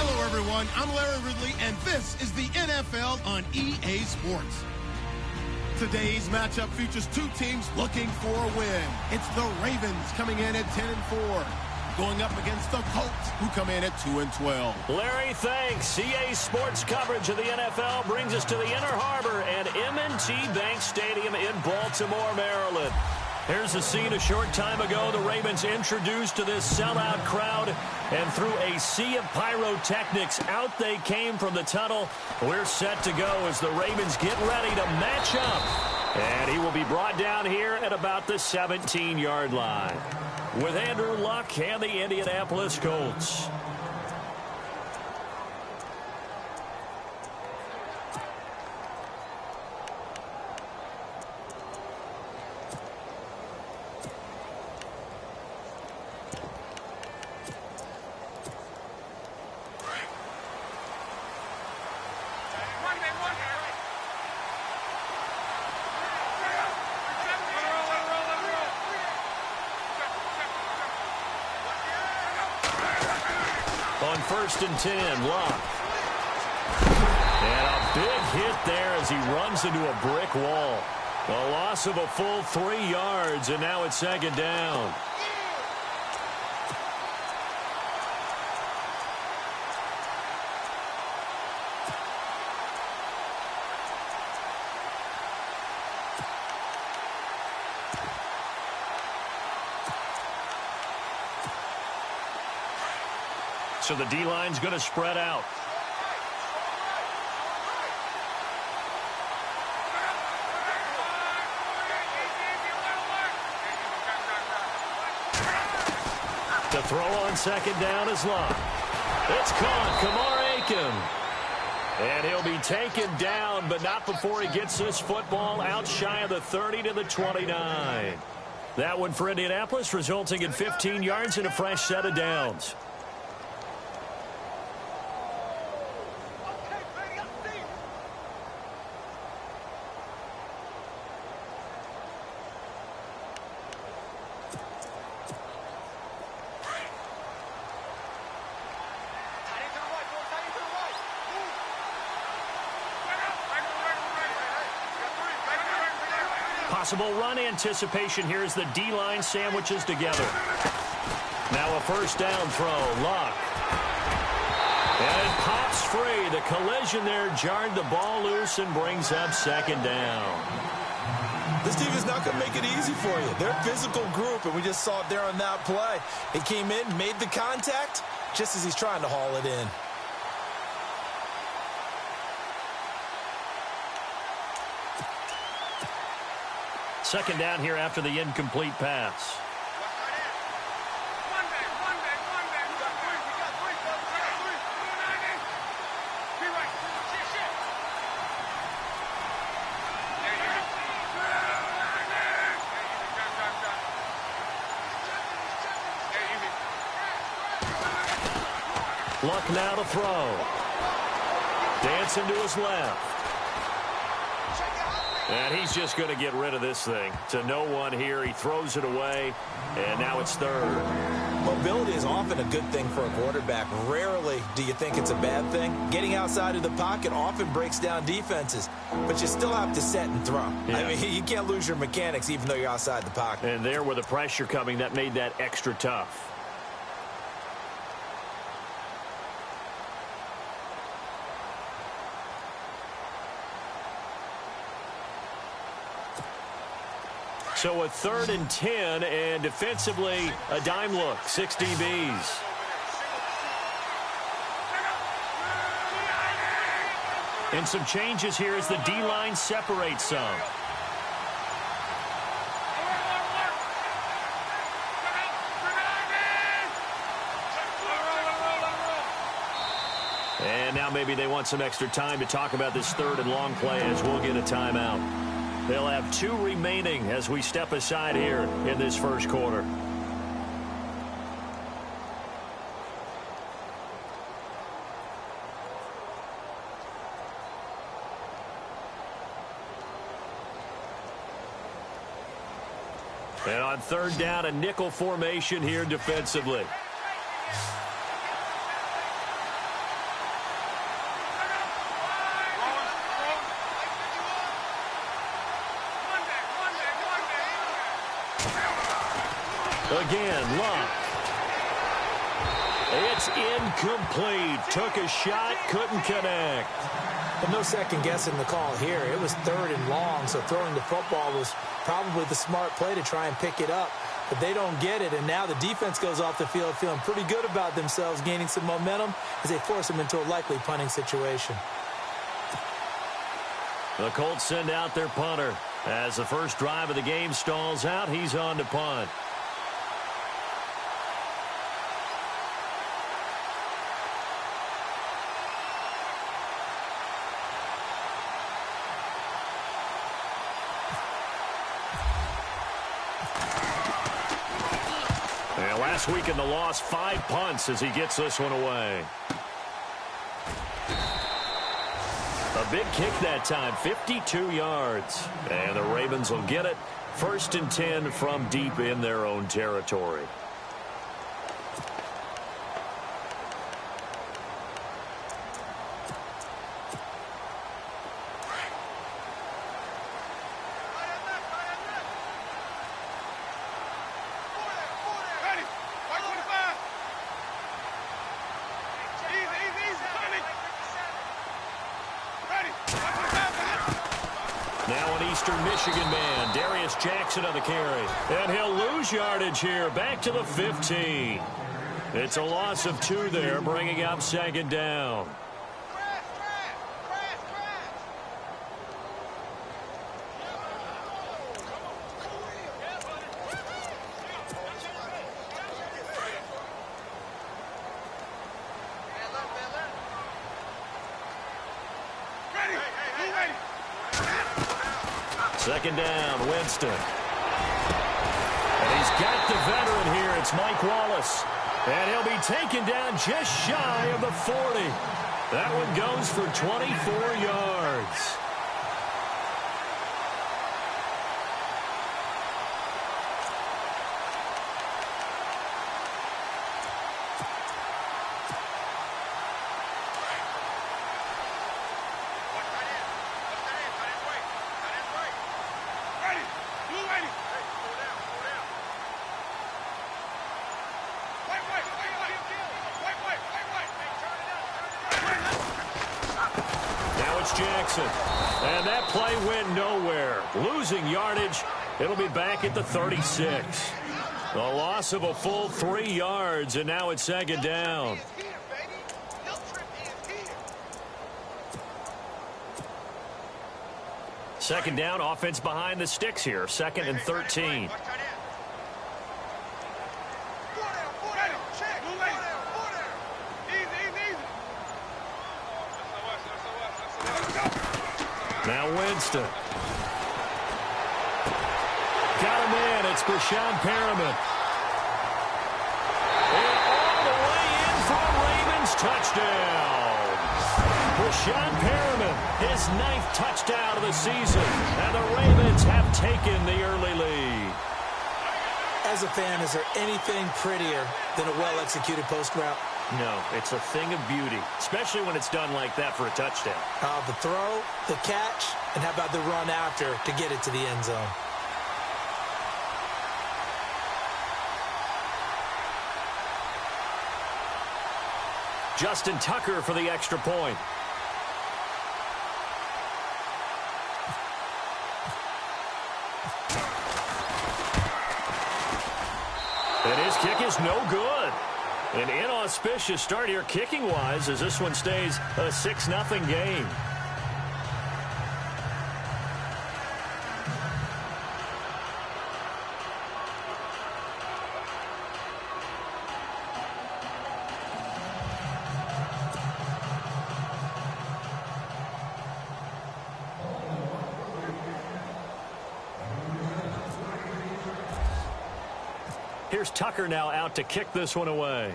Hello, everyone. I'm Larry Ridley, and this is the NFL on EA Sports. Today's matchup features two teams looking for a win. It's the Ravens coming in at 10-4, going up against the Colts, who come in at 2-12. Larry, thanks. EA Sports coverage of the NFL brings us to the Inner Harbor and M&T Bank Stadium in Baltimore, Maryland. Here's the scene a short time ago. The Ravens introduced to this sellout crowd, and through a sea of pyrotechnics, out they came from the tunnel. We're set to go as the Ravens get ready to match up. And he will be brought down here at about the 17-yard line with Andrew Luck and the Indianapolis Colts. On 1st and 10, Luck. And a big hit there as he runs into a brick wall. A loss of a full 3 yards, and now it's 2nd down. So the D-line's going to spread out. The throw on 2nd down is Luck. It's caught. Kamar Aiken. And he'll be taken down, but not before he gets this football out shy of the 30 to the 29. That one for Indianapolis, resulting in 15 yards and a fresh set of downs. Possible run anticipation here as the D-line sandwiches together. Now a 1st down throw. Luck. And it pops free. The collision there jarred the ball loose and brings up 2nd down. This team is not going to make it easy for you. They're a physical group, and we just saw it there on that play. He came in, made the contact, just as he's trying to haul it in. Second down here after the incomplete pass. Luck now to throw. Dancing to his left. And he's just going to get rid of this thing. To no one here. He throws it away, and now it's 3rd. Mobility is often a good thing for a quarterback. Rarely do you think it's a bad thing. Getting outside of the pocket often breaks down defenses, but you still have to set and throw. Yeah. I mean, you can't lose your mechanics even though you're outside the pocket. And there with the pressure coming, that made that extra tough. So a 3rd and 10, and defensively, a dime look, 6 DBs. And some changes here as the D-line separates some. And now maybe they want some extra time to talk about this 3rd and long play as we'll get a timeout. They'll have 2 remaining as we step aside here in this first quarter. And on 3rd down, a nickel formation here defensively. Again, Luck. It's incomplete. Took a shot, couldn't connect. But no second guessing the call here. It was 3rd and long, so throwing the football was probably the smart play to try and pick it up. But they don't get it, and now the defense goes off the field feeling pretty good about themselves, gaining some momentum as they force them into a likely punting situation. The Colts send out their punter. As the first drive of the game stalls out, he's on to punt. Last week in the loss, 5 punts as he gets this one away. A big kick that time, 52 yards. And the Ravens will get it. 1st and 10 from deep in their own territory. Michigan man, Darius Jackson on the carry. And he'll lose yardage here, back to the 15. It's a loss of 2 there, bringing up 2nd down. Second down, Winston. And he's got the veteran here. It's Mike Wallace. And he'll be taken down just shy of the 40. That one goes for 24 yards. Jackson. And that play went nowhere. Losing yardage. It'll be back at the 36. The loss of a full 3 yards, and now it's 2nd down. Second down, offense behind the sticks here. 2nd and 13. Now Winston. Got him in. It's Brashad Perriman. And all the way in for a Ravens touchdown. Brashad Perriman, his 9th touchdown of the season. And the Ravens have taken the early lead. As a fan, is there anything prettier than a well-executed post route? No, it's a thing of beauty, especially when it's done like that for a touchdown. The throw, the catch, and how about the run after to get it to the end zone? Justin Tucker for the extra point. And his kick is no good. An inauspicious start here kicking-wise as this one stays a 6-0 game. Here's Tucker now out to kick this one away.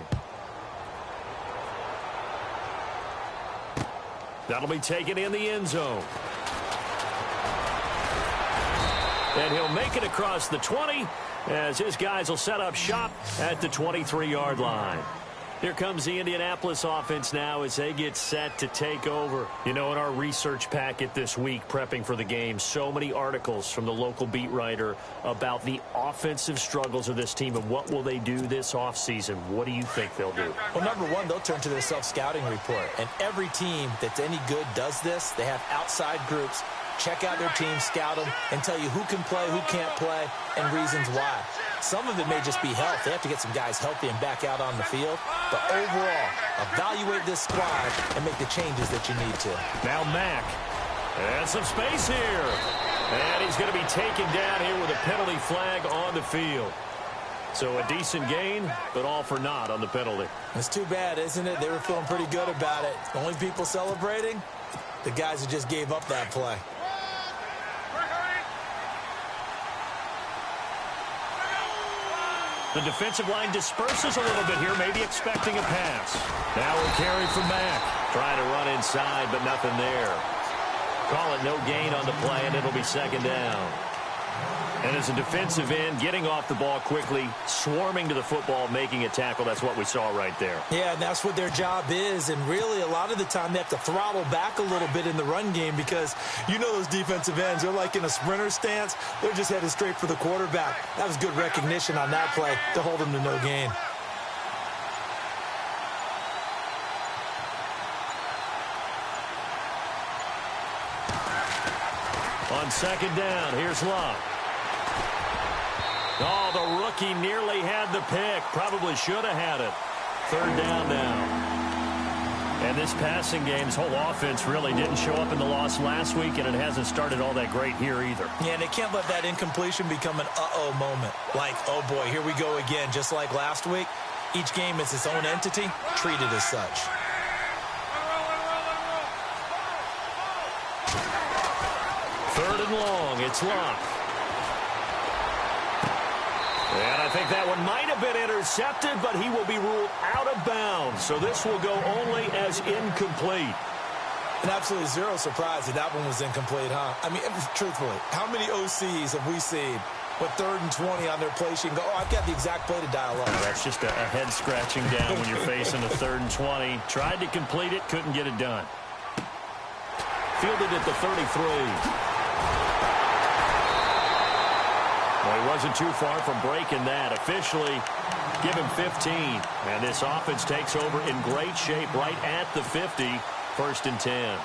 That'll be taken in the end zone. And he'll make it across the 20 as his guys will set up shop at the 23-yard line. Here comes the Indianapolis offense now as they get set to take over. You know, in our research packet this week, prepping for the game, so many articles from the local beat writer about the offensive struggles of this team and what will they do this offseason. What do you think they'll do? Well, number one, they'll turn to their self-scouting report. And every team that's any good does this. They have outside groups. Check out their team, scout them, and tell you who can play, who can't play, and reasons why. Some of it may just be health. They have to get some guys healthy and back out on the field. But overall, evaluate this squad and make the changes that you need to. Now Mack. And some space here. And he's going to be taken down here with a penalty flag on the field. So a decent gain, but all for naught on the penalty. It's too bad, isn't it? They were feeling pretty good about it. The only people celebrating, the guys who just gave up that play. The defensive line disperses a little bit here, maybe expecting a pass. Now we'll carry from Mack. Trying to run inside, but nothing there. Call it no gain on the play, and it'll be second down. And as a defensive end, getting off the ball quickly, swarming to the football, making a tackle, that's what we saw right there. Yeah, and that's what their job is. And really, a lot of the time, they have to throttle back a little bit in the run game because you know those defensive ends, they're like in a sprinter stance. They're just headed straight for the quarterback. That was good recognition on that play to hold them to no gain. On second down, here's Love. Oh, the rookie nearly had the pick. Probably should have had it. Third down now. And this passing game's whole offense really didn't show up in the loss last week, and it hasn't started all that great here either. Yeah, and they can't let that incompletion become an uh-oh moment. Like, oh boy, here we go again, just like last week. Each game is its own entity, treated as such. Third and long, it's Locke. And I think that one might have been intercepted, but he will be ruled out of bounds. So this will go only as incomplete. And absolutely zero surprise that that one was incomplete, huh? I mean, truthfully, how many OCs have we seen with 3rd and 20 on their play sheet and go, oh, I've got the exact play to dial up? That's just a head scratching down when you're facing a 3rd and 20. Tried to complete it, couldn't get it done. Fielded at the 33. Well, he wasn't too far from breaking that. Officially, give him 15. And this offense takes over in great shape right at the 50. 1st and 10.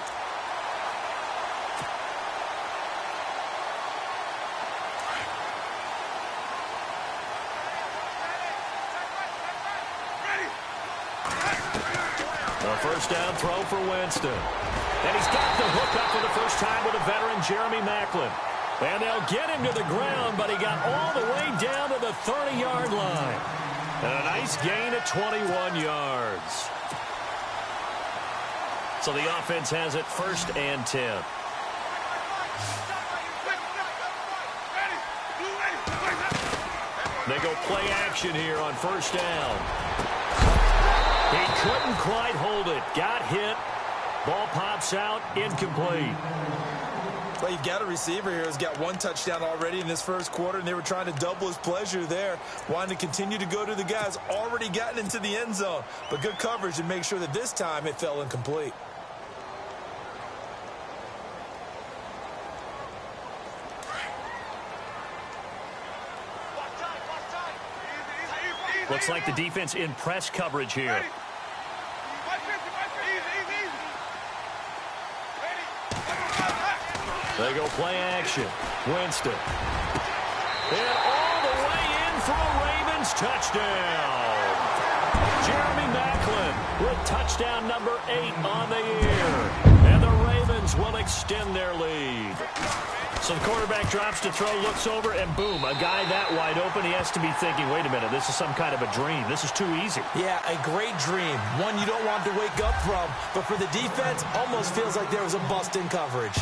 A first down throw for Winston. And he's got the hook up for the first time with a veteran, Jeremy Maclin. And they'll get him to the ground, but he got all the way down to the 30-yard line. And a nice gain of 21 yards. So the offense has it 1st and 10. They go play action here on 1st down. He couldn't quite hold it. Got hit. Ball pops out. Incomplete. Well, you've got a receiver here who's got 1 touchdown already in this first quarter, and they were trying to double his pleasure there, wanting to continue to go to the guys already gotten into the end zone. But good coverage and make sure that this time it fell incomplete. Looks like the defense in press coverage here. They go play action. Winston. And all the way in for a Ravens touchdown. Jeremy Maclin with touchdown number 8 on the year. And the Ravens will extend their lead. So the quarterback drops to throw, looks over, and boom, a guy that wide open. He has to be thinking, wait a minute, this is some kind of a dream. This is too easy. Yeah, a great dream. One you don't want to wake up from. But for the defense, almost feels like there was a bust in coverage.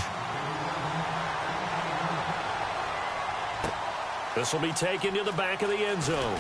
This will be taken to the back of the end zone.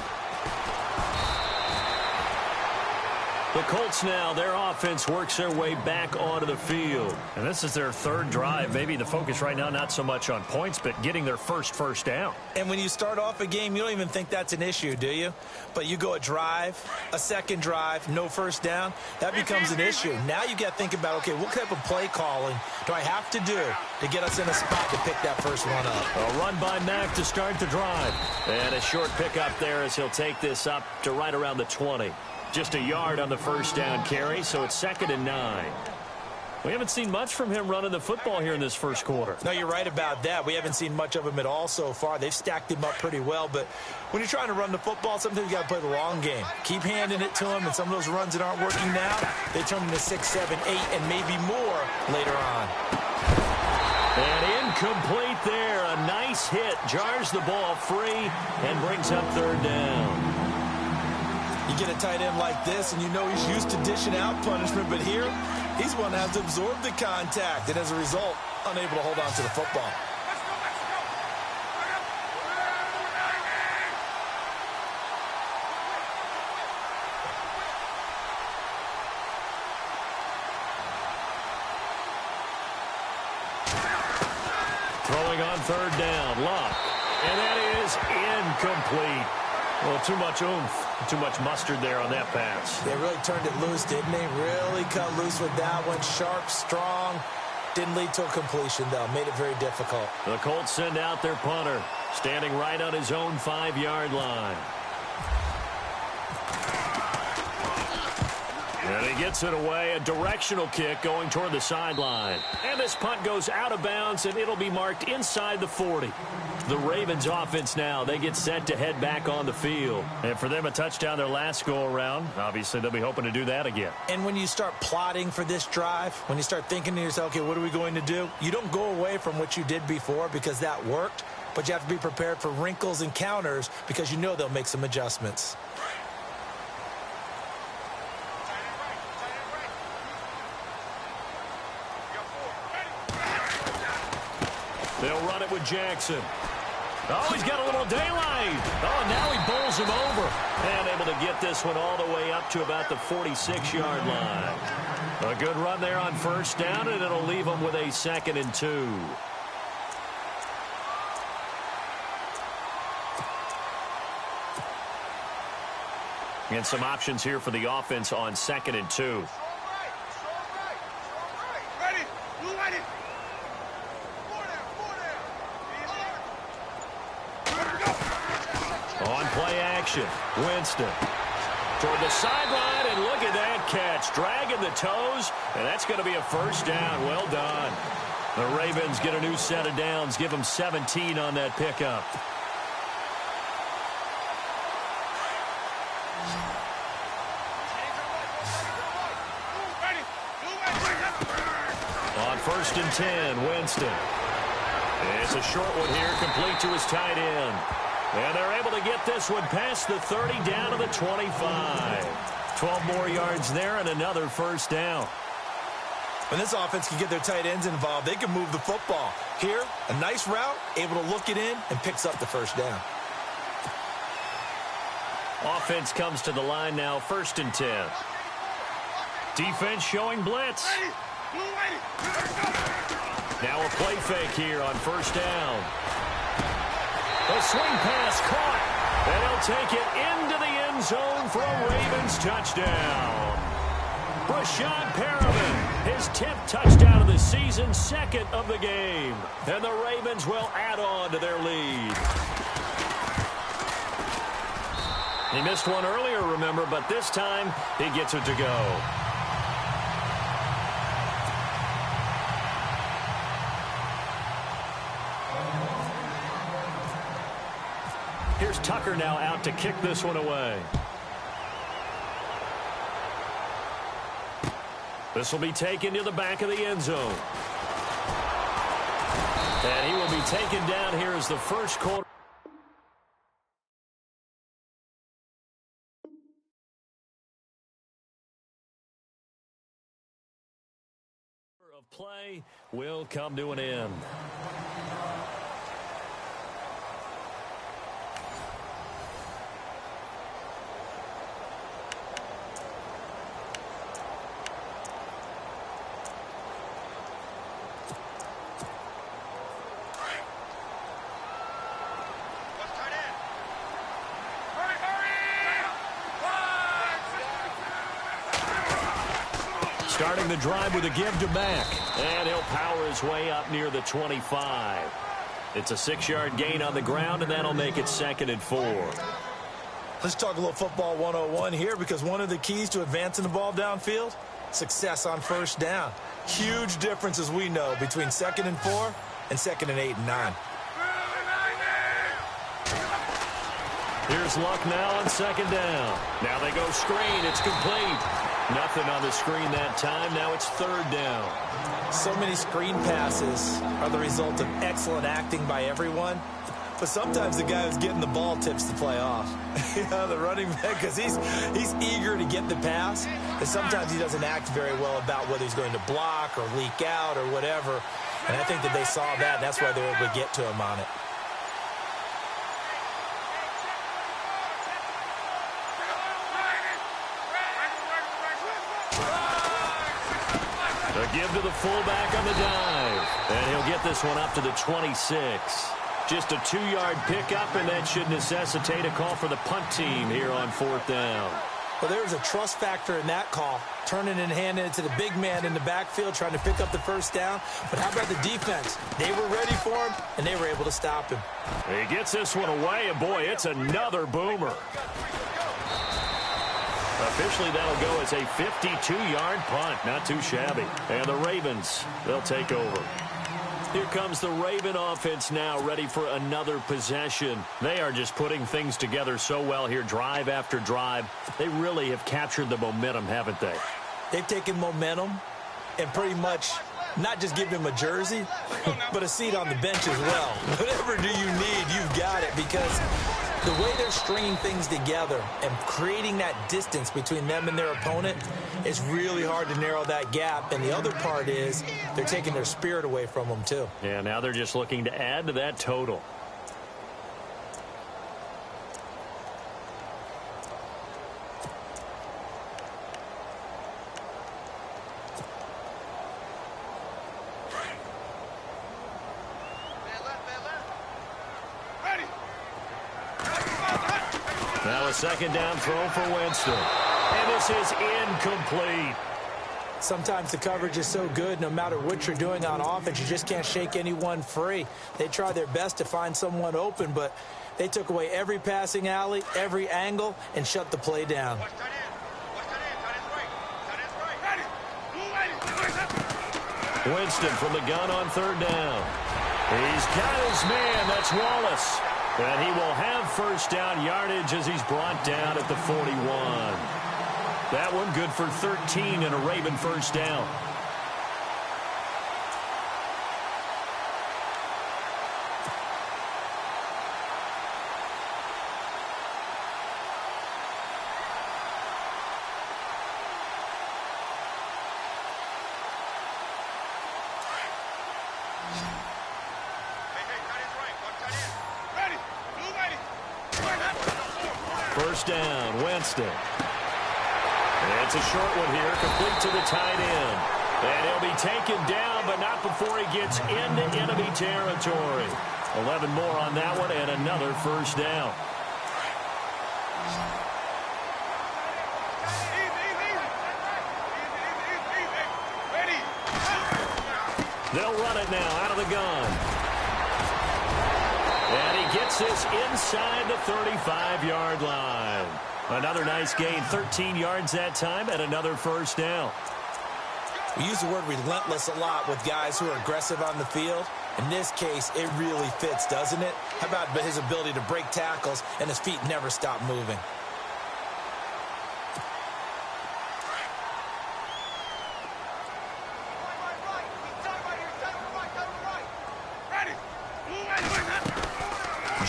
The Colts now, their offense works their way back onto the field. And this is their third drive. Maybe the focus right now not so much on points, but getting their first down. And when you start off a game, you don't even think that's an issue, do you? But you go a drive, a second drive, no first down, that becomes an issue. Now you got to think about, okay, what type of play calling do I have to do to get us in a spot to pick that first one up? A run by Mack to start the drive. And a short pickup there as he'll take this up to right around the 20. Just a yard on the first down carry, so it's 2nd and 9. We haven't seen much from him running the football here in this first quarter. No, you're right about that. We haven't seen much of him at all so far. They've stacked him up pretty well, but when you're trying to run the football, sometimes you got to play the long game. Keep handing it to him, and some of those runs that aren't working now, they turn into 6, 7, 8, and maybe more later on. And incomplete there. A nice hit. Jars the ball free and brings up 3rd down. You get a tight end like this, and you know he's used to dishing out punishment, but here, he's one that has to absorb the contact, and as a result, unable to hold on to the football. Throwing on 3rd down, Luck. And that is incomplete. Well, too much oomph, too much mustard there on that pass. They really turned it loose, didn't they? Really cut loose with that one. Sharp, strong. Didn't lead to a completion, though. Made it very difficult. The Colts send out their punter, standing right on his own 5-yard line. And he gets it away, a directional kick going toward the sideline. And this punt goes out of bounds, and it'll be marked inside the 40. The Ravens offense now, they get set to head back on the field. And for them, a touchdown their last go-around. Obviously, they'll be hoping to do that again. And when you start plotting for this drive, when you start thinking to yourself, okay, what are we going to do? You don't go away from what you did before because that worked, but you have to be prepared for wrinkles and counters because you know they'll make some adjustments. They'll run it with Jackson. Oh, he's got a little daylight. Oh, now he bowls him over. And able to get this one all the way up to about the 46-yard line. A good run there on 1st down, and it'll leave him with a 2nd and 2. And some options here for the offense on 2nd and 2. On play action, Winston toward the sideline, and look at that catch. Dragging the toes, and that's going to be a 1st down. Well done. The Ravens get a new set of downs, give them 17 on that pickup. On 1st and 10, Winston. It's a short one here, complete to his tight end. And they're able to get this one past the 30 down to the 25. 12 more yards there and another 1st down. When this offense can get their tight ends involved, they can move the football. Here, a nice route, able to look it in, and picks up the 1st down. Offense comes to the line now, 1st and 10. Defense showing blitz. Now a play fake here on 1st down. The swing pass caught, and he'll take it into the end zone for a Ravens touchdown. Brashad Perriman, his 10th touchdown of the season, 2nd of the game. And the Ravens will add on to their lead. He missed one earlier, remember, but this time he gets it to go. Here's Tucker now out to kick this one away. This will be taken to the back of the end zone. And he will be taken down here as the first quarter of play will come to an end. Starting the drive with a give to Mack. And he'll power his way up near the 25. It's a 6-yard gain on the ground, and that'll make it 2nd and 4. Let's talk a little football 101 here, because one of the keys to advancing the ball downfield, success on first down. Huge difference, as we know, between 2nd and 4 and 2nd and 8 and 9. Here's Luck now on 2nd down. Now they go screen. It's complete. Nothing on the screen that time. Now it's 3rd down. So many screen passes are the result of excellent acting by everyone. But sometimes the guy who's getting the ball tips the play off. The running back, because he's eager to get the pass. And sometimes he doesn't act very well about whether he's going to block or leak out or whatever. And I think that they saw that, and that's why they were able to get to him on it. A give to the fullback on the dive. And he'll get this one up to the 26. Just a 2-yard pickup, and that should necessitate a call for the punt team here on 4th down. Well, there was a trust factor in that call, turning and handing it to the big man in the backfield, trying to pick up the first down. But how about the defense? They were ready for him, and they were able to stop him. He gets this one away, and boy, it's another boomer. Officially, that'll go as a 52-yard punt. Not too shabby. And the Ravens, they'll take over. Here comes the Raven offense now, ready for another possession. They are just putting things together so well here, drive after drive. They really have captured the momentum, haven't they? They've taken momentum and pretty much not just given him a jersey, but a seat on the bench as well. Whatever do you need, you've got it, because the way they're stringing things together and creating that distance between them and their opponent is really hard to narrow that gap. And the other part is they're taking their spirit away from them, too. Yeah, now they're just looking to add to that total. Now a 2nd down throw for Winston. And this is incomplete. Sometimes the coverage is so good, no matter what you're doing on offense, you just can't shake anyone free. They try their best to find someone open, but they took away every passing alley, every angle, and shut the play down. Winston from the gun on 3rd down. He's got his man. That's Wallace. And he will have first down yardage as he's brought down at the 41. That one good for 13 and a Raven first down. First down, Winston. And it's a short one here, complete to the tight end. And he'll be taken down, but not before he gets into enemy territory. 11 more on that one, and another first down. They'll run it now out of the gun. And he gets this inside the 35-yard line. Another nice gain, 13 yards that time, and another first down. We use the word relentless a lot with guys who are aggressive on the field. In this case, it really fits, doesn't it? How about his ability to break tackles and his feet never stop moving?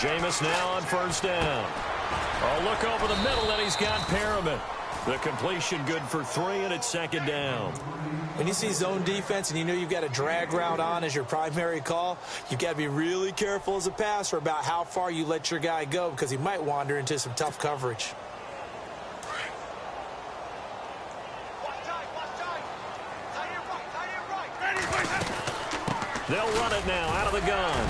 Jameis now on first down. Oh, look over the middle, and he's got Perriman. The completion good for 3, and it's 2nd down. When you see zone defense and you know you've got a drag route on as your primary call, you've got to be really careful as a passer about how far you let your guy go, because he might wander into some tough coverage. They'll run it now out of the gun.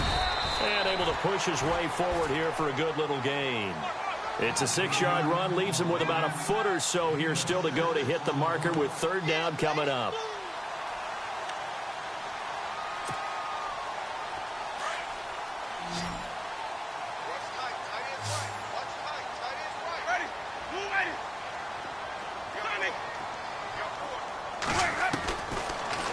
And able to push his way forward here for a good little gain. It's a 6-yard run, leaves him with about a foot or so here still to go to hit the marker with third down coming up.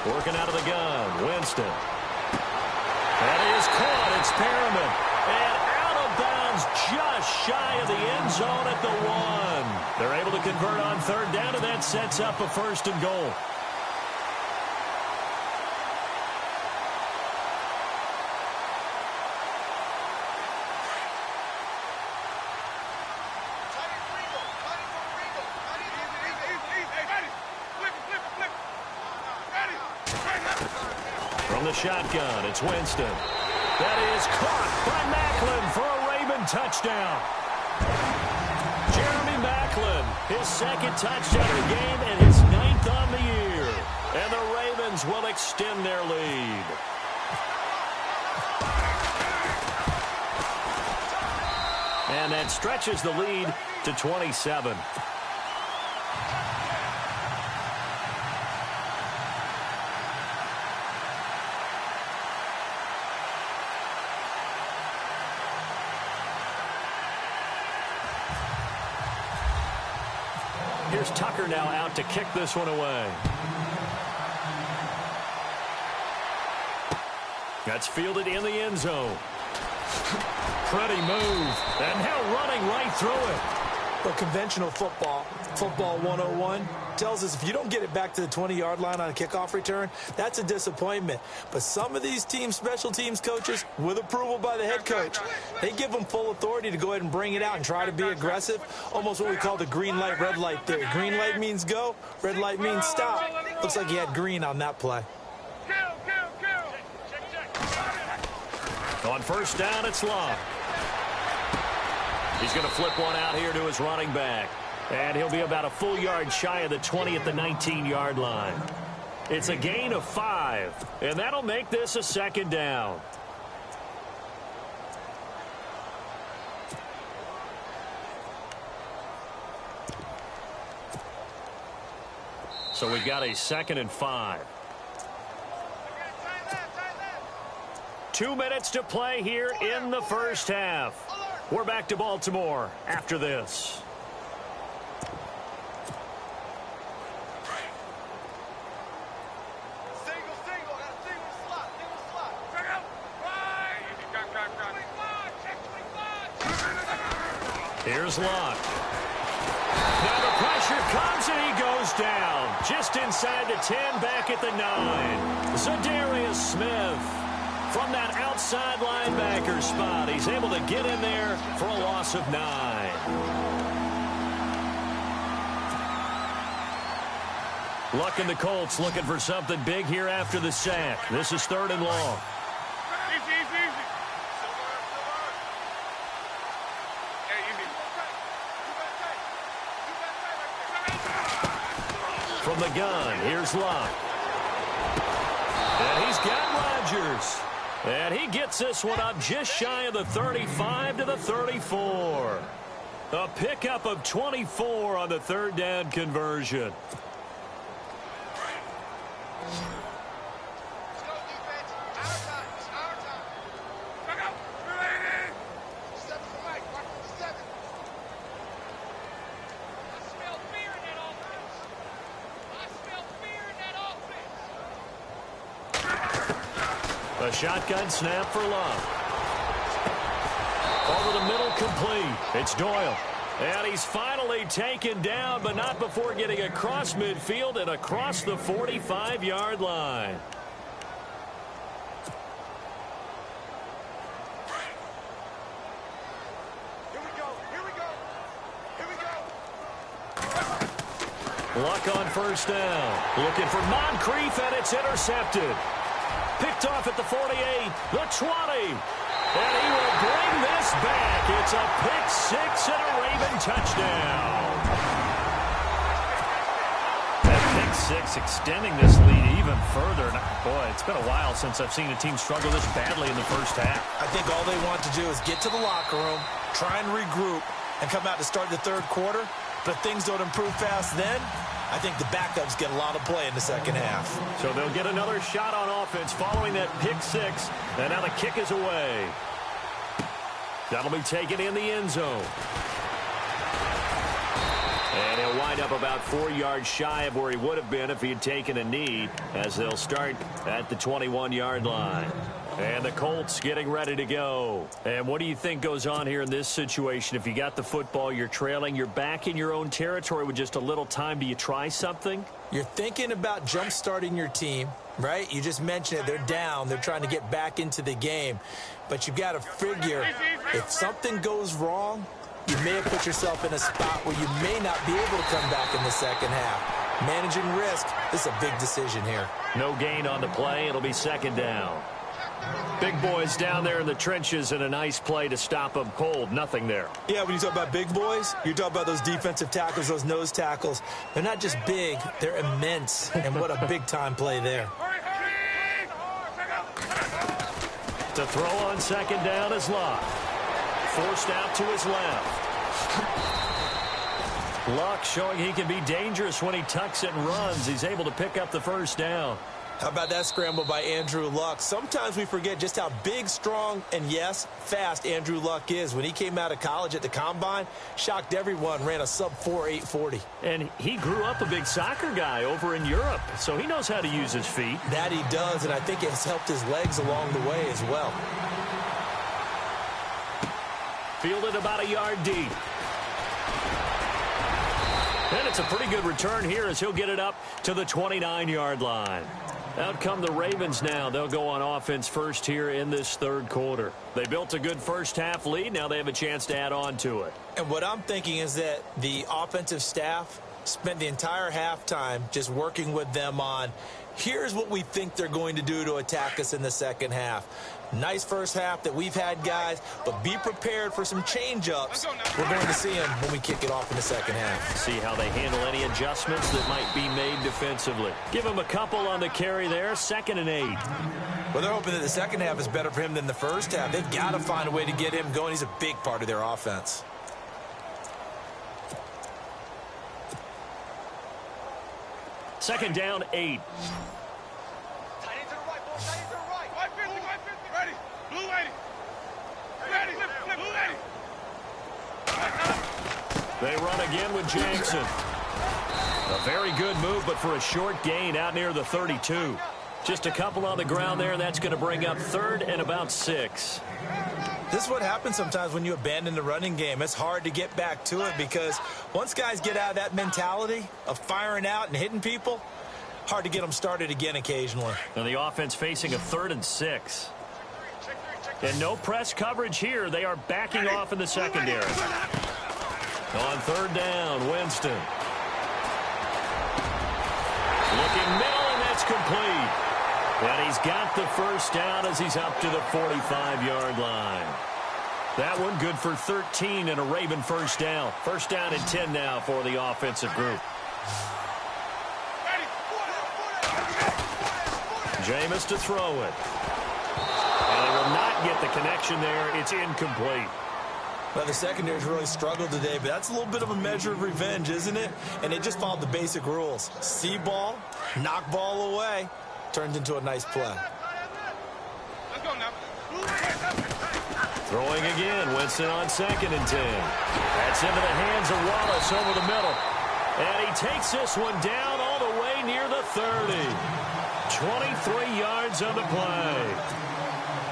Working out of the gun, Winston. That is caught. It's Perriman. And out of bounds just shy of the end zone at the 1. They're able to convert on third down, and that sets up a first and goal. From the shotgun, it's Winston. That is caught by Macklin for a Raven touchdown. Jeremy Macklin, his second touchdown of the game and his 9th on the year. And the Ravens will extend their lead. And that stretches the lead to 27. Here's Tucker now out to kick this one away. That's fielded in the end zone. Pretty move. And now running right through it. But conventional football 101, tells us if you don't get it back to the 20-yard line on a kickoff return, that's a disappointment. But some of these teams, special teams coaches, with approval by the head coach, they give them full authority to go ahead and bring it out and try to be aggressive, almost what we call the green light, red light theory. Green light means go, red light means stop. Looks like he had green on that play. On first down, it's Love. He's going to flip one out here to his running back. And he'll be about a full yard shy of the 20 at the 19-yard line. It's a gain of 5, and that'll make this a second down. So we've got a 2nd and 5. 2 minutes to play here in the first half. We're back to Baltimore after this. Here's Locke. Now the pressure comes and he goes down. Just inside the 10, back at the 9. Zadarius Smith. From that outside linebacker spot, he's able to get in there for a loss of 9. Luck and the Colts looking for something big here after the sack. This is 3rd and long. From the gun, here's Luck. And he's got Rodgers. And he gets this one up just shy of the 35 to the 34. A pickup of 24 on the 3rd down conversion. A shotgun snap for Love. Over the middle, complete. It's Doyle. And he's finally taken down, but not before getting across midfield and across the 45-yard line. Luck on first down. Looking for Moncrief, and it's intercepted. Picked off at the 48, the 20. And he will bring this back. It's a pick-6 and a Raven touchdown. That pick-6 extending this lead even further. Boy, it's been a while since I've seen a team struggle this badly in the first half. I think all they want to do is get to the locker room, try and regroup, and come out to start the third quarter, but if things don't improve fast then, I think the backups get a lot of play in the second half. So they'll get another shot on offense following that pick six, and now the kick is away. That'll be taken in the end zone. And he'll wind up about 4 yards shy of where he would have been if he had taken a knee, as they'll start at the 21-yard line. And the Colts getting ready to go. And what do you think goes on here in this situation? If you got the football, you're trailing, you're back in your own territory with just a little time. Do you try something? You're thinking about jump-starting your team, right? You just mentioned it. They're down. They're trying to get back into the game. But you've got to figure if something goes wrong, you may have put yourself in a spot where you may not be able to come back in the second half. Managing risk, this is a big decision here. No gain on the play. It'll be second down. Big boys down there in the trenches, and a nice play to stop them cold. Nothing there. Yeah, when you talk about big boys, you're talking about those defensive tackles, those nose tackles. They're not just big, they're immense. And what a big-time play there. To throw on second down is Luck. Forced out to his left. Luck showing he can be dangerous when he tucks it and runs. He's able to pick up the first down. How about that scramble by Andrew Luck? Sometimes we forget just how big, strong, and, yes, fast Andrew Luck is. When he came out of college at the Combine, shocked everyone, ran a sub-4 840. And he grew up a big soccer guy over in Europe, so he knows how to use his feet. That he does, and I think it has helped his legs along the way as well. Fielded about a yard deep. And it's a pretty good return here as he'll get it up to the 29-yard line. Out come the Ravens now. They'll go on offense first here in this third quarter. They built a good first-half lead. Now they have a chance to add on to it. And what I'm thinking is that the offensive staff spent the entire halftime just working with them on, here's what we think they're going to do to attack us in the second half. Nice first half that we've had, guys, but be prepared for some change-ups. We're going to see them when we kick it off in the second half. See how they handle any adjustments that might be made defensively. Give him a couple on the carry there, 2nd and 8. Well, they're hoping that the second half is better for him than the first half. They've got to find a way to get him going. He's a big part of their offense. Second down, 8. They run again with Jackson. A very good move, but for a short gain out near the 32. Just a couple on the ground there. That's going to bring up 3rd and about 6. This is what happens sometimes when you abandon the running game. It's hard to get back to it because once guys get out of that mentality of firing out and hitting people, hard to get them started again occasionally. And the offense facing a 3rd and 6. And no press coverage here. They are backing off in the secondary. On 3rd down, Winston. Looking middle, and that's complete. And he's got the first down as he's up to the 45-yard line. That one good for 13 and a Raven first down. First down and 10 now for the offensive group. Jameis to throw it. And they will not get the connection there. It's incomplete. Well, the secondary's really struggled today, but that's a little bit of a measure of revenge, isn't it? And they just followed the basic rules. See ball, knock ball away, turned into a nice play. Let's go now. Throwing again, Winston on 2nd and 10. That's into the hands of Wallace over the middle. And he takes this one down all the way near the 30. 23 yards on the play.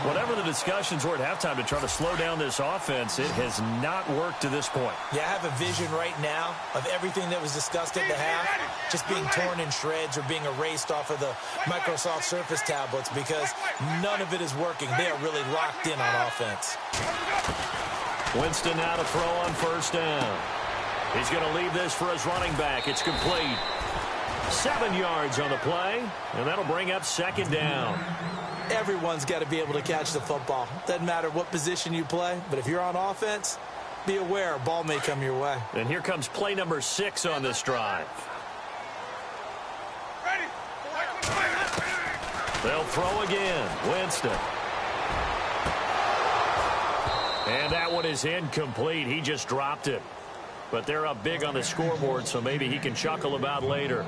Whatever the discussions were at halftime to try to slow down this offense, it has not worked to this point. Yeah, I have a vision right now of everything that was discussed at the half just being torn in shreds or being erased off of the Microsoft Surface tablets because none of it is working. They are really locked in on offense. Winston now to throw on first down. He's going to leave this for his running back. It's complete. 7 yards on the play, and that'll bring up 2nd down. Everyone's got to be able to catch the football. Doesn't matter what position you play, but if you're on offense, be aware a ball may come your way. And here comes play number 6 on this drive. They'll throw again. Winston. And that one is incomplete. He just dropped it. But they're up big on the scoreboard, so maybe he can chuckle about later.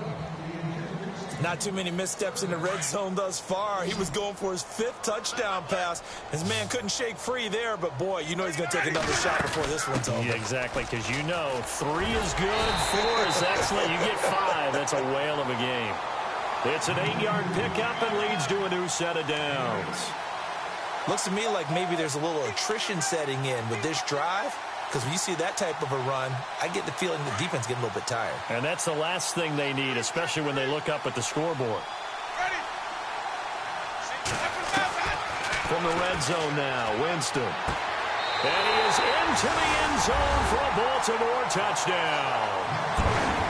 Not too many missteps in the red zone thus far. He was going for his 5th touchdown pass. His man couldn't shake free there, but boy, you know he's going to take another shot before this one's over. Yeah, exactly, because you know 3 is good, 4 is excellent. You get 5, that's a whale of a game. It's an 8-yard pickup and leads to a new set of downs. Looks to me like maybe there's a little attrition setting in with this drive. Because when you see that type of a run, I get the feeling the defense getting a little bit tired. And that's the last thing they need, especially when they look up at the scoreboard. From the red zone now, Winston. And he is into the end zone for a Baltimore touchdown.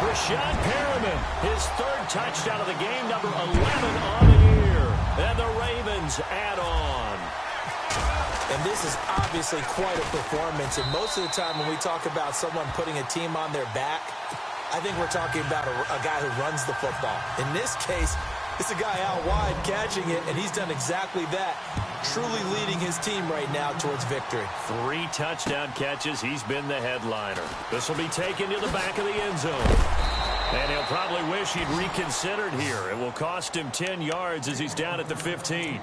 Rashad Perriman, his 3rd touchdown of the game, number 11 on the year. And the Ravens add on. And this is obviously quite a performance. And most of the time when we talk about someone putting a team on their back, I think we're talking about a guy who runs the football. In this case, it's a guy out wide catching it, and he's done exactly that, truly leading his team right now towards victory. 3 touchdown catches. He's been the headliner. This will be taken to the back of the end zone. And he'll probably wish he'd reconsidered here. It will cost him 10 yards as he's down at the 15.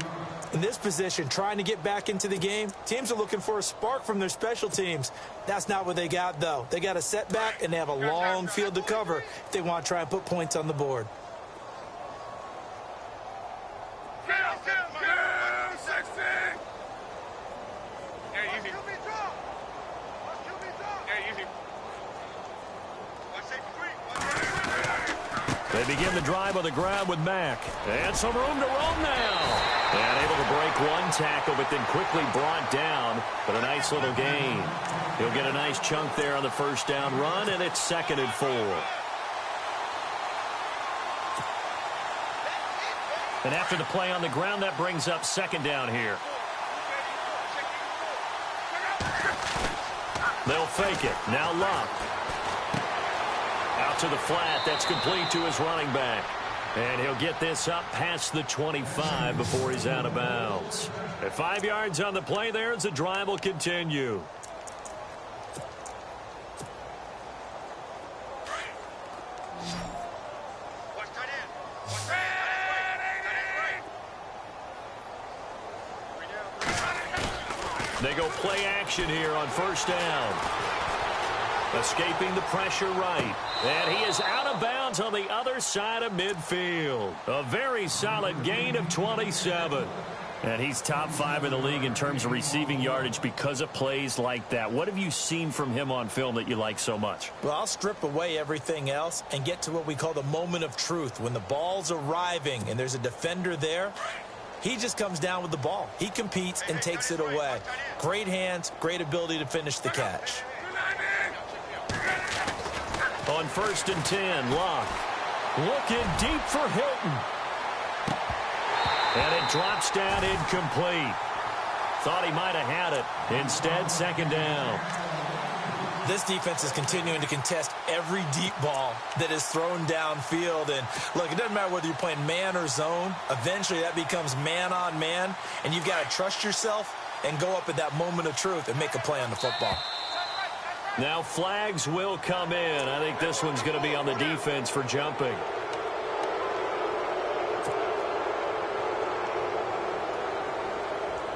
In this position, trying to get back into the game, teams are looking for a spark from their special teams. That's not what they got, though. They got a setback, and they have a long field to cover if they want to try and put points on the board. They begin the drive on the ground with Mack. And some room to roam now. And able to break one tackle, but then quickly brought down. But a nice little gain. He'll get a nice chunk there on the first down run, and it's 2nd and 4. And after the play on the ground, that brings up 2nd down here. They'll fake it. Now Luck. Out to the flat. That's complete to his running back. And he'll get this up past the 25 before he's out of bounds. At 5 yards on the play there, the drive will continue. They go play action here on first down. Escaping the pressure right. And he is out of bounds on the other side of midfield. A very solid gain of 27. And he's top 5 in the league in terms of receiving yardage because of plays like that. What have you seen from him on film that you like so much? Well, I'll strip away everything else and get to what we call the moment of truth. When the ball's arriving and there's a defender there, he just comes down with the ball. He competes and takes it away. Great hands, great ability to finish the catch. On 1st and 10, Locke looking deep for Hilton. And it drops down incomplete. Thought he might have had it. Instead, 2nd down. This defense is continuing to contest every deep ball that is thrown downfield. And look, it doesn't matter whether you're playing man or zone. Eventually, that becomes man on man. And you've got to trust yourself and go up at that moment of truth and make a play on the football. Now flags will come in. I think this one's going to be on the defense for jumping.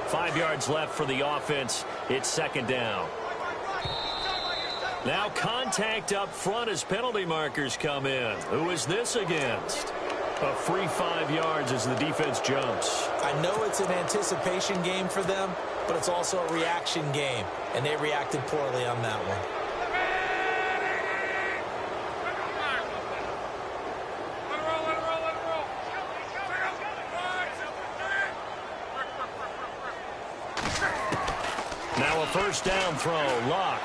Five yards left for the offense. It's 2nd down. Now contact up front as penalty markers come in. Who is this against? A free 5 yards as the defense jumps. I know it's an anticipation game for them, but it's also a reaction game, and they reacted poorly on that one. Now a first down throw. Locke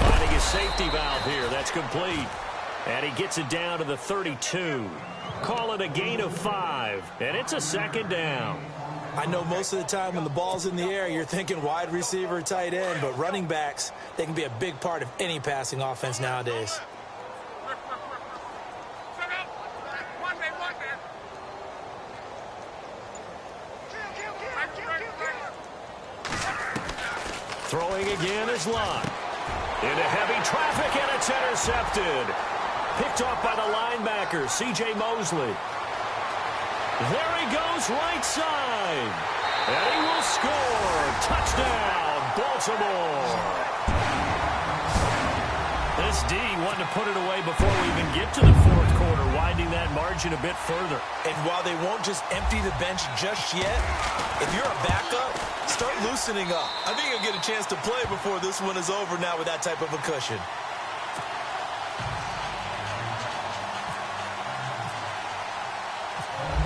finding his safety valve here. That's complete. And he gets it down to the 32. Call it a gain of 5. And it's a 2nd down. I know most of the time when the ball's in the air, you're thinking wide receiver, tight end, but running backs, they can be a big part of any passing offense nowadays. Throwing again is Lott. Into heavy traffic, and it's intercepted. Picked off by the linebacker, C.J. Mosley. There he goes, right side. And he will score. Touchdown, Baltimore. This D wanted to put it away before we even get to the fourth quarter, widening that margin a bit further. And while they won't just empty the bench just yet, if you're a backup, start loosening up. I think you'll get a chance to play before this one is over now with that type of a cushion.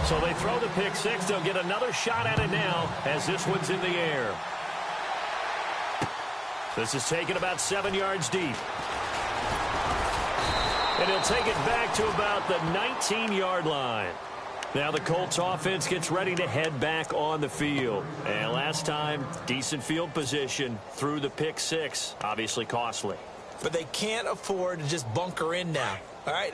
So they throw the pick six. They'll get another shot at it now as this one's in the air. This is taken about 7 yards deep. And he'll take it back to about the 19-yard line. Now the Colts offense gets ready to head back on the field. And last time, decent field position through the pick six. Obviously costly. But they can't afford to just bunker in now. All right,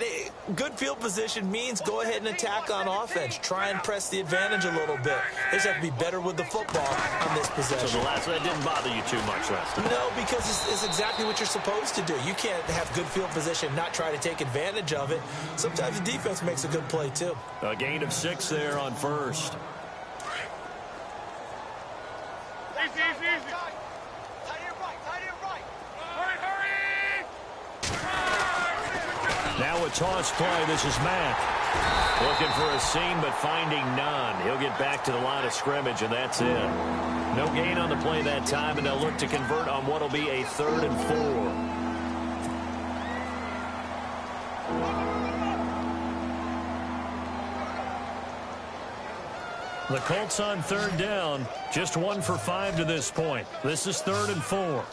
good field position means go ahead and attack on offense. Try and press the advantage a little bit. They just have to be better with the football on this possession. So the last one didn't bother you too much last time? No, because it's exactly what you're supposed to do. You can't have good field position, not try to take advantage of it. Sometimes the defense makes a good play, too. A gain of 6 there on first. Easy. Tight end right. Hurry. Now a toss play. This is Matt. Looking for a seam, but finding none. He'll get back to the line of scrimmage, and that's it. No gain on the play that time, and they'll look to convert on what will be a 3rd and 4. The Colts on 3rd down. Just 1 for 5 to this point. This is 3rd and 4.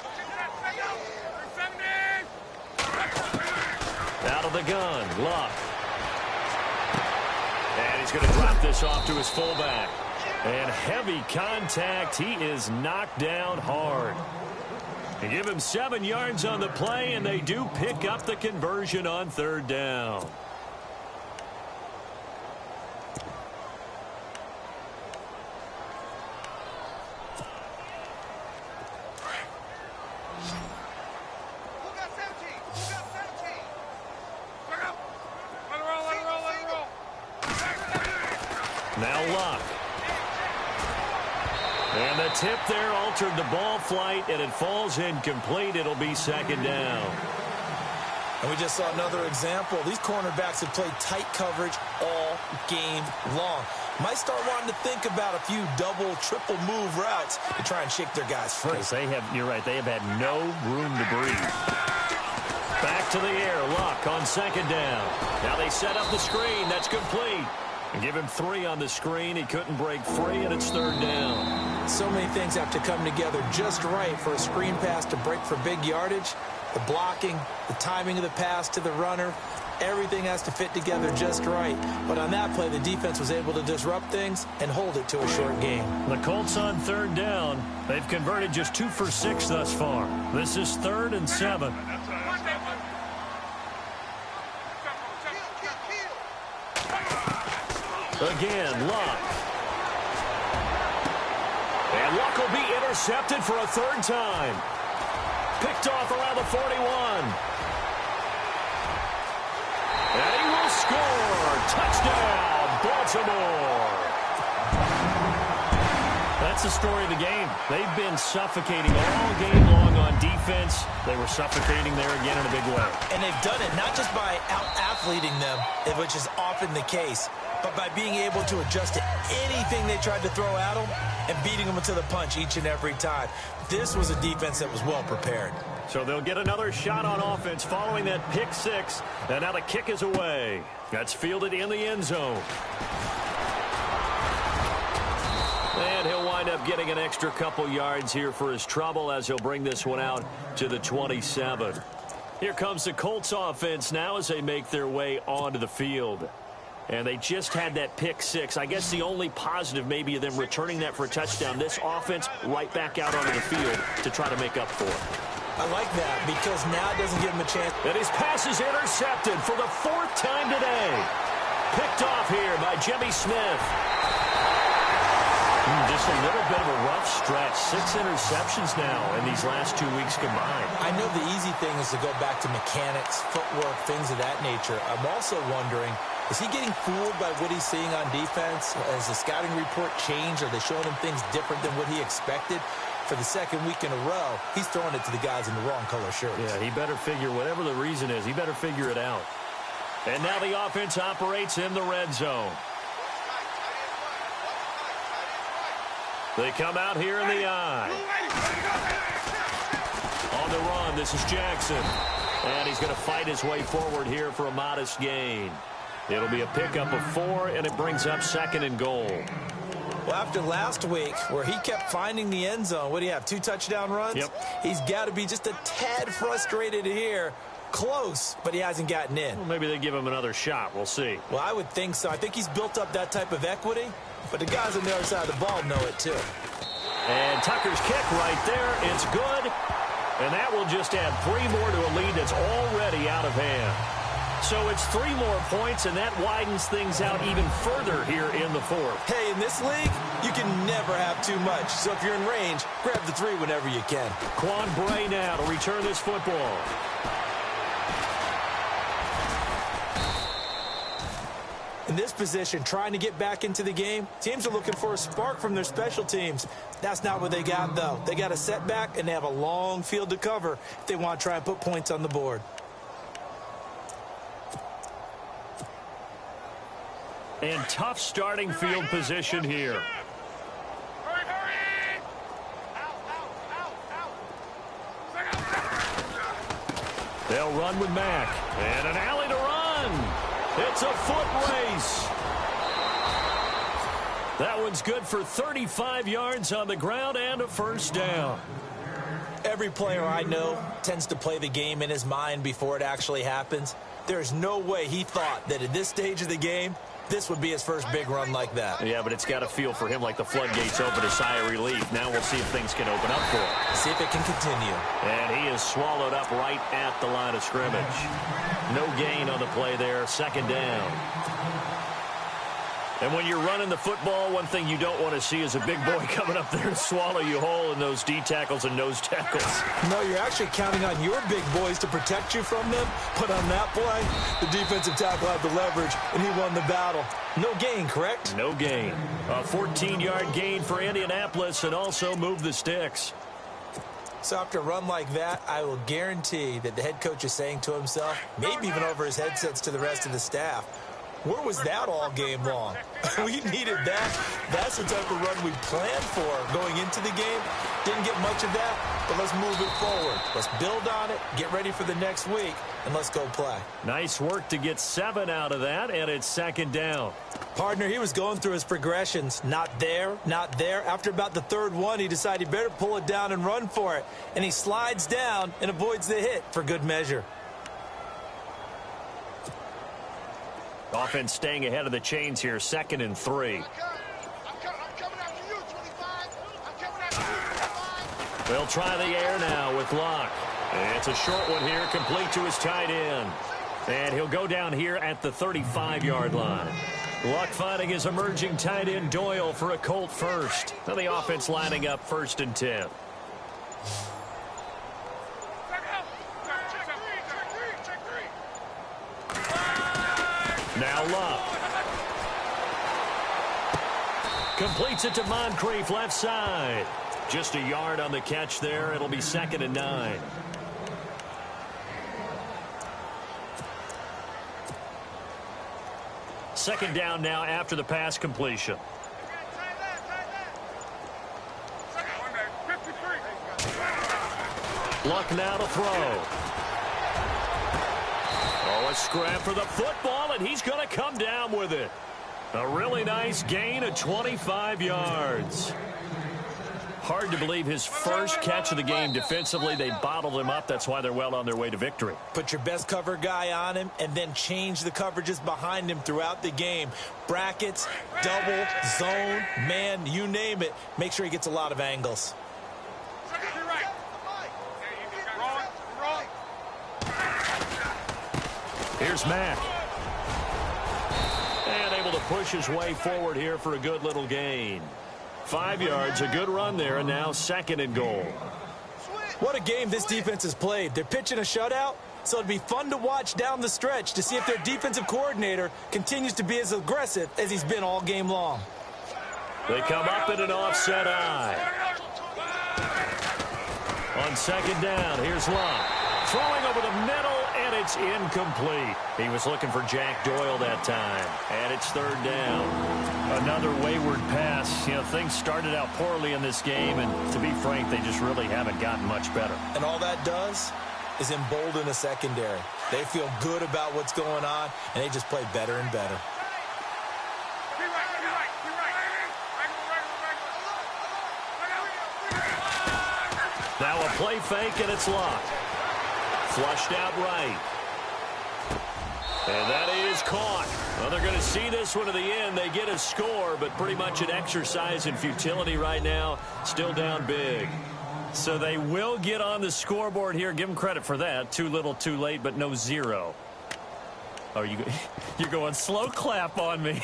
Out of the gun, Luck. And he's going to drop this off to his fullback. And heavy contact. He is knocked down hard. They give him 7 yards on the play, and they do pick up the conversion on 3rd down. Now Luck. And the tip there altered the ball flight, and it falls incomplete. It'll be 2nd down. And we just saw another example. These cornerbacks have played tight coverage all game long. Might start wanting to think about a few double, triple move routes to try and shake their guys free. You're right, they have had no room to breathe. Back to the air, Luck on 2nd down. Now they set up the screen. That's complete. And give him 3 on the screen. He couldn't break free, and it's 3rd down. So many things have to come together just right for a screen pass to break for big yardage. The blocking, the timing of the pass to the runner, everything has to fit together just right. But on that play, the defense was able to disrupt things and hold it to a short game. The Colts on 3rd down. They've converted just 2 for 6 thus far. This is 3rd and 7. Again, Luck. And Luck will be intercepted for a 3rd time. Picked off around the 41. And he will score. Touchdown, Baltimore. That's the story of the game. They've been suffocating all game long on defense. They were suffocating there again in a big way. And they've done it not just by out-athleting them, which is often the case, but by being able to adjust to anything they tried to throw at them and beating them to the punch each and every time. This was a defense that was well prepared. So they'll get another shot on offense following that pick 6. And now the kick is away. That's fielded in the end zone. And he'll wind up getting an extra couple yards here for his trouble as he'll bring this one out to the 27. Here comes the Colts offense now as they make their way onto the field. And they just had that pick 6. I guess the only positive maybe of them returning that for a touchdown. This offense right back out onto the field to try to make up for it. I like that because now it doesn't give him a chance. And his pass is intercepted for the 4th time today. Picked off here by Jimmy Smith. Just a little bit of a rough stretch. 6 interceptions now in these last 2 weeks combined. I know the easy thing is to go back to mechanics, footwork, things of that nature. I'm also wondering, is he getting fooled by what he's seeing on defense? Has the scouting report changed? Are they showing him things different than what he expected? For the second week in a row, he's throwing it to the guys in the wrong color shirts. Yeah, he better figure, whatever the reason is, he better figure it out. And now the offense operates in the red zone. They come out here in the eye. On the run, this is Jackson. And he's going to fight his way forward here for a modest gain. It'll be a pickup of 4, and it brings up 2nd and goal. Well, after last week, where he kept finding the end zone, what do you have, 2 touchdown runs? Yep. He's got to be just a tad frustrated here. Close, but he hasn't gotten in. Well, maybe they give him another shot. We'll see. Well, I would think so. I think he's built up that type of equity, but the guys on the other side of the ball know it too. And Tucker's kick right there. It's good. And that will just add 3 more to a lead that's already out of hand. So it's 3 more points, and that widens things out even further here in the 4th. Hey, in this league, you can never have too much. So if you're in range, grab the 3 whenever you can. Quan Bray now to return this football. In this position, trying to get back into the game, teams are looking for a spark from their special teams. That's not what they got, though. They got a setback, and they have a long field to cover if they want to try and put points on the board. And tough starting field position here. Hurry, hurry! They'll run with Mack. And an alley to run. It's a foot race. That one's good for 35 yards on the ground and a 1st down. Every player I know tends to play the game in his mind before it actually happens. There's no way he thought that at this stage of the game, this would be his first big run like that. Yeah, but it's got to feel for him like the floodgates open, a sigh of relief. Now we'll see if things can open up for him. See if it can continue. And he is swallowed up right at the line of scrimmage. No gain on the play there, 2nd down. And when you're running the football, one thing you don't want to see is a big boy coming up there and swallow you whole in those D tackles and nose tackles. No, you're actually counting on your big boys to protect you from them. But on that play, the defensive tackle had the leverage, and he won the battle. No gain, correct? No gain. A 14-yard gain for Indianapolis, and also move the sticks. So after a run like that, I will guarantee that the head coach is saying to himself, maybe even over his headsets to the rest of the staff, where was that all game long? We needed that. That's the type of run we planned for going into the game. Didn't get much of that, but let's move it forward. Let's build on it, get ready for the next week, and let's go play. Nice work to get 7 out of that, and it's 2nd down. Partner, he was going through his progressions. Not there, not there. After about the 3rd one, he decided he better pull it down and run for it. And he slides down and avoids the hit for good measure. Offense staying ahead of the chains here, 2nd and 3. I'm coming after you, 25. I'm coming after you, 25. They'll try the air now with Locke. It's a short one here, complete to his tight end. And he'll go down here at the 35-yard line. Luck finding his emerging tight end Doyle for a Colt first. Now the offense lining up 1st and 10. Now Luck. Completes it to Moncrief, left side. Just a yard on the catch there. It'll be 2nd and 9. Second down now after the pass completion. Luck now to throw. Oh, a scrap for the football, and he's going to come down with it. A really nice gain of 25 yards. Hard to believe his first catch of the game defensively. They bottled him up. That's why they're well on their way to victory. Put your best cover guy on him and then change the coverages behind him throughout the game. Brackets, double, zone, man, you name it. Make sure he gets a lot of angles. Here's Mack. And able to push his way forward here for a good little gain. 5 yards, a good run there, and now 2nd and goal. What a game this defense has played. They're pitching a shutout, so it'll be fun to watch down the stretch to see if their defensive coordinator continues to be as aggressive as he's been all game long. They come up in an offset eye. On 2nd down, here's Love. Throwing over the middle, and it's incomplete. He was looking for Jack Doyle that time, and it's 3rd down. Another wayward pass. You know, things started out poorly in this game, and to be frank, they just really haven't gotten much better. And all that does is embolden the secondary. They feel good about what's going on, and they just play better and better. Now a play fake, and it's locked. Flushed out right. And that is caught. Well, they're going to see this one to the end. They get a score, but pretty much an exercise in futility right now. Still down big. So they will get on the scoreboard here. Give them credit for that. Too little, too late, but no 0. Oh, you're going slow clap on me.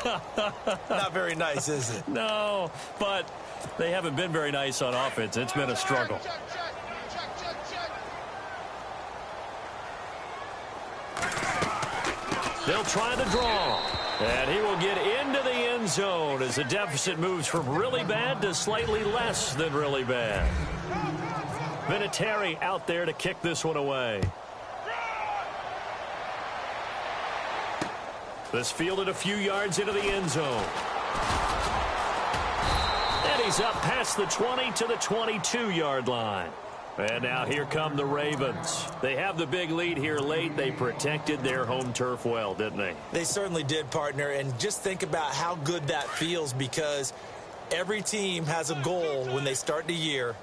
Not very nice, is it? No, but they haven't been very nice on offense. It's been a struggle. They'll try the draw. And he will get into the end zone as the deficit moves from really bad to slightly less than really bad. Vinatieri out there to kick this one away. This fielded a few yards into the end zone. And he's up past the 20 to the 22-yard line. And now here come the Ravens. They have the big lead here late. They protected their home turf well, didn't they? They certainly did, partner. And just think about how good that feels, because every team has a goal when they start the year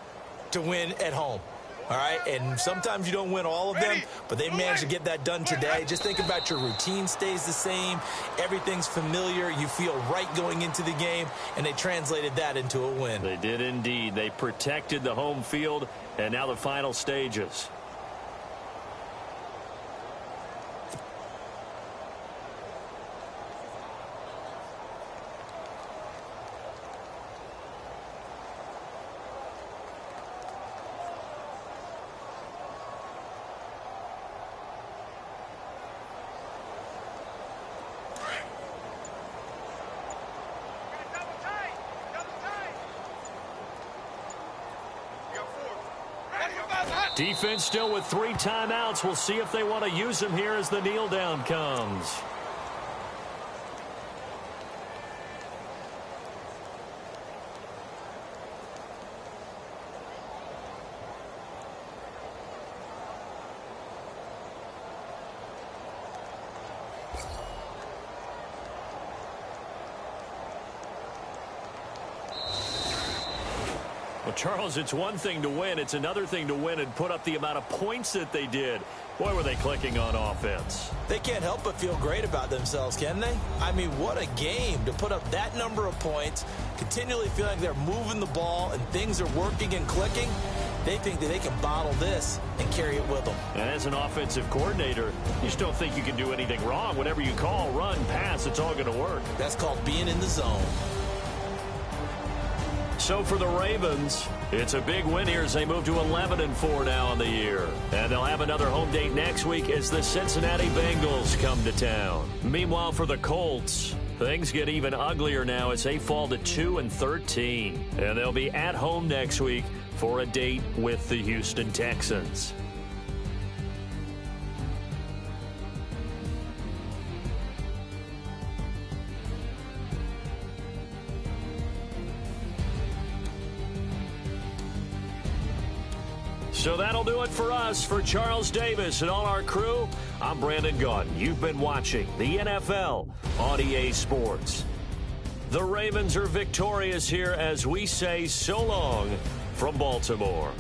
to win at home. All right, and sometimes you don't win all of them, but they managed to get that done today. Just think about your routine stays the same. Everything's familiar. You feel right going into the game, and they translated that into a win. They did indeed. They protected the home field, and now the final stages. Defense still with 3 timeouts. We'll see if they want to use them here as the kneel down comes. Well, Charles, it's one thing to win. It's another thing to win and put up the amount of points that they did. Boy, were they clicking on offense. They can't help but feel great about themselves, can they? I mean, what a game to put up that number of points, continually feeling like they're moving the ball and things are working and clicking. They think that they can bottle this and carry it with them. And as an offensive coordinator, you just don't think you can do anything wrong. Whatever you call, run, pass, it's all going to work. That's called being in the zone. So for the Ravens, it's a big win here as they move to 11-4 now in the year. And they'll have another home date next week as the Cincinnati Bengals come to town. Meanwhile, for the Colts, things get even uglier now as they fall to 2-13. And they'll be at home next week for a date with the Houston Texans. So that'll do it for us. For Charles Davis and all our crew, I'm Brandon Gaudin. You've been watching the NFL on EA Sports. The Ravens are victorious here as we say so long from Baltimore.